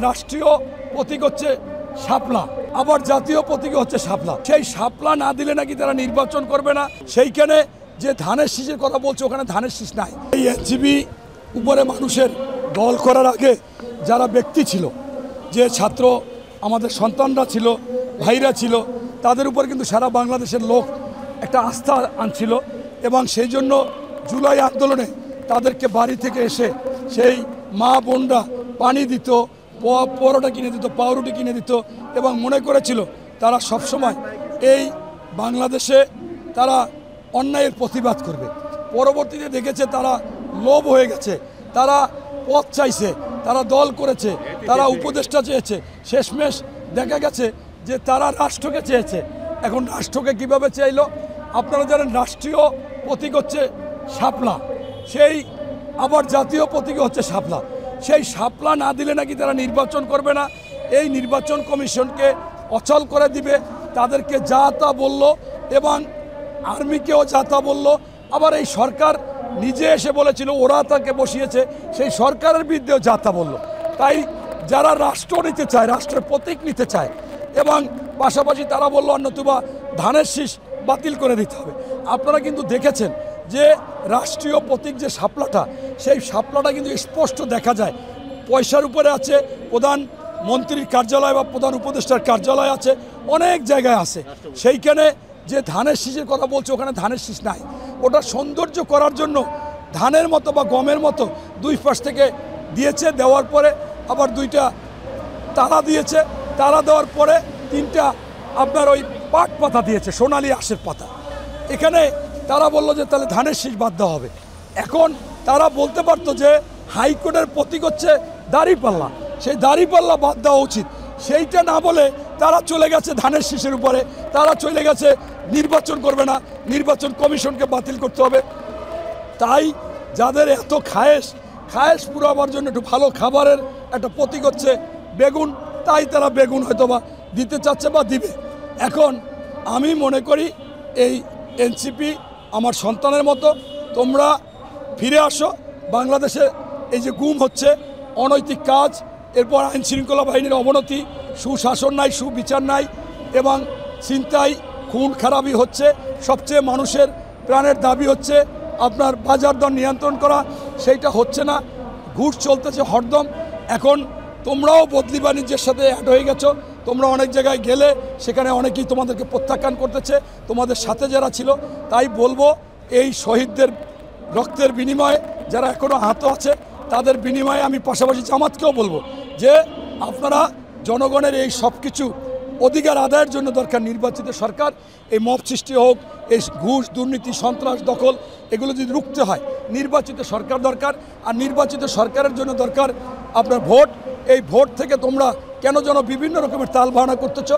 রাষ্ট্রীয় প্রতীক হচ্ছে শাপলা, আবার জাতীয় প্রতীক হচ্ছে শাপলা। সেই শাপলা না দিলে নাকি তারা নির্বাচন করবে না। সেইখানে যে ধানের শীষের কথা বলছে, ওখানে ধানের শীষ নাই। এই এনসিপি উপরে মানুষের দল করার আগে যারা ব্যক্তি ছিল, যে ছাত্র আমাদের সন্তানরা ছিল, ভাইরা ছিল, তাদের উপর কিন্তু সারা বাংলাদেশের লোক একটা আস্থা আনছিল এবং সেই জন্য জুলাই আন্দোলনে তাদেরকে বাড়ি থেকে এসে সেই মা বোনরা পানি দিত, পরোটা কিনে দিত, পাউরুটি কিনে দিত এবং মনে করেছিল তারা সবসময় এই বাংলাদেশে তারা অন্যায়ের প্রতিবাদ করবে। পরবর্তীতে দেখেছে তারা লোভ হয়ে গেছে, তারা পথ চাইছে, তারা দল করেছে, তারা উপদেষ্টা চেয়েছে, শেষমেশ দেখা গেছে যে তারা রাষ্ট্রকে চেয়েছে। এখন রাষ্ট্রকে কিভাবে চাইলো? আপনারা জানেন রাষ্ট্রীয় প্রতীক হচ্ছে শাপলা, সেই আবার জাতীয় প্রতীক হচ্ছে শাপলা। সেই শাপলা না দিলে নাকি তারা নির্বাচন করবে না। এই নির্বাচন কমিশনকে অচল করে দিবে, তাদেরকে যা তা বলল এবং আর্মিকেও যা তা বলল। আবার এই সরকার নিজে এসে বলেছিল ওরা তাকে বসিয়েছে, সেই সরকারের বিরুদ্ধেও যা তা বলল। তাই যারা রাষ্ট্র নিতে চায়, রাষ্ট্রের প্রতীক নিতে চায় এবং পাশাপাশি তারা বলল নতুবা ধানের শীষ বাতিল করে দিতে হবে। আপনারা কিন্তু দেখেছেন যে রাষ্ট্রীয় প্রতীক যে শাপলাটা, সেই শাপলাটা কিন্তু স্পষ্ট দেখা যায়। পয়সার উপরে আছে, প্রধানমন্ত্রীর কার্যালয় বা প্রধান উপদেষ্টার কার্যালয় আছে, অনেক জায়গায় আছে। সেইখানে যে ধানের শীষের কথা বলছে, ওখানে ধানের শীষ নাই। ওটা সৌন্দর্য করার জন্য ধানের মতো বা গমের মতো দুই পাশ থেকে দিয়েছে, দেওয়ার পরে আবার দুইটা তারা দিয়েছে, তারা দেওয়ার পরে তিনটা আপনার ওই পাট পাতা দিয়েছে, সোনালি আঁশের পাতা। এখানে তারা বলল যে তাহলে ধানের শীষ বাদ দেওয়া হবে। এখন তারা বলতে পারতো যে হাইকোর্টের প্রতীক হচ্ছে দাঁড়িপাল্লা, সেই দাঁড়িপাল্লা বাদ দেওয়া উচিত। সেইটা না বলে তারা চলে গেছে ধানের শীষের উপরে, তারা চলে গেছে নির্বাচন করবে না, নির্বাচন কমিশনকে বাতিল করতে হবে। তাই যাদের এত খায়েশ পুরাবার জন্য একটু ভালো খাবারের একটা প্রতীক হচ্ছে বেগুন, তাই তারা বেগুন হয়তো বা দিতে চাচ্ছে বা দিবে। এখন আমি মনে করি এই এনসিপি আমার সন্তানের মতো, তোমরা ফিরে আসো। বাংলাদেশে এই যে গুম হচ্ছে, অনৈতিক কাজ, এরপর আইন শৃঙ্খলা বাহিনীর অবনতি, সুশাসন নাই, সুবিচার নাই এবং ছিনতাই, খুন খারাপি হচ্ছে। সবচেয়ে মানুষের প্রাণের দাবি হচ্ছে আপনার বাজার দর নিয়ন্ত্রণ করা, সেইটা হচ্ছে না, ঘুষ চলতেছে হরদম। এখন তোমরাও বদলি বাণিজ্যের সাথে অ্যাড হয়ে গেছো, তোমরা অনেক জায়গায় গেলে সেখানে অনেকেই তোমাদেরকে প্রত্যাখ্যান করতেছে, তোমাদের সাথে যারা ছিল। তাই বলবো এই শহীদদের রক্তের বিনিময়ে যারা এখনও আহত আছে, তাদের বিনিময়ে আমি পাশাপাশি জামাতকেও বলবো যে আপনারা জনগণের এই সব কিছু অধিকার আদায়ের জন্য দরকার নির্বাচিত সরকার। এই মব সৃষ্টি হোক, এই ঘুষ, দুর্নীতি, সন্ত্রাস, দখল, এগুলো যদি রুখতে হয় নির্বাচিত সরকার দরকার। আর নির্বাচিত সরকারের জন্য দরকার আপনার ভোট। এই ভোট থেকে তোমরা কেন যেন বিভিন্ন রকমের তাল বাহানা করতেছ।